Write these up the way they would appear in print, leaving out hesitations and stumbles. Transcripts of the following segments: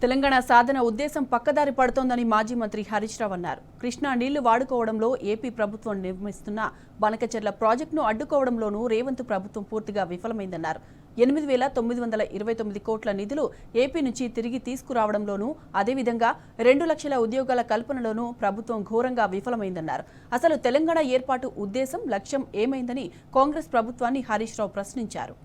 తెలంగాణ సాధన ఉద్దేశం పక్కదారి పడుతోందని మాజీ మంత్రి హరీష్ రావు అన్నారు. కృష్ణా నీళ్లు వాడుకోవడంలో ఏపీ ప్రభుత్వం నిర్మిస్తున్న బనకచెర్ల ప్రాజెక్టును అడ్డుకోవడంలోనూ రేవంత్ ప్రభుత్వం పూర్తిగా విఫలమైందన్నారు. 8,929 కోట్ల నిధులు ఏపీ నుంచి తిరిగి తీసుకురావడంలోనూ అదేవిధంగా 2 లక్షల ఉద్యోగాల కల్పనలోనూ ప్రభుత్వం ఘోరంగా విఫలమైందన్నారు. అసలు తెలంగాణ ఏర్పాటు ఉద్దేశం లక్ష్యం ఏమైందని కాంగ్రెస్ ప్రభుత్వాన్ని హరీష్ రావు ప్రశ్నించారు.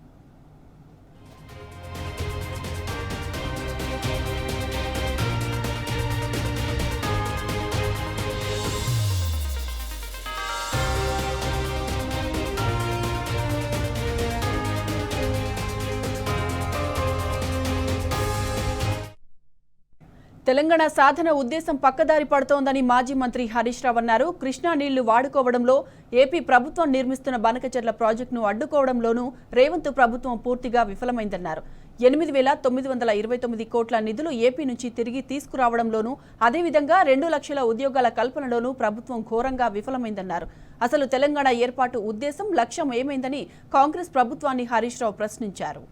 తెలంగాణ సాధన ఉద్దేశం పక్కదారి పడుతోందని మాజీ మంత్రి హరీష్ రావు అన్నారు. కృష్ణా నీళ్లు వాడుకోవడంలో ఏపీ ప్రభుత్వం నిర్మిస్తున్న బనకచెర్ల ప్రాజెక్టును అడ్డుకోవడంలోనూ రేవంత్ ప్రభుత్వం పూర్తిగా విఫలమైందన్నారు. 8,929 కోట్ల నిధులు ఏపీ నుంచి తిరిగి తీసుకురావడంలోనూ అదేవిధంగా 2 లక్షల ఉద్యోగాల కల్పనలోనూ ప్రభుత్వం ఘోరంగా విఫలమైందన్నారు. అసలు తెలంగాణ ఏర్పాటు ఉద్దేశం లక్ష్యం ఏమైందని కాంగ్రెస్ ప్రభుత్వాన్ని హరీష్ రావు ప్రశ్నించారు.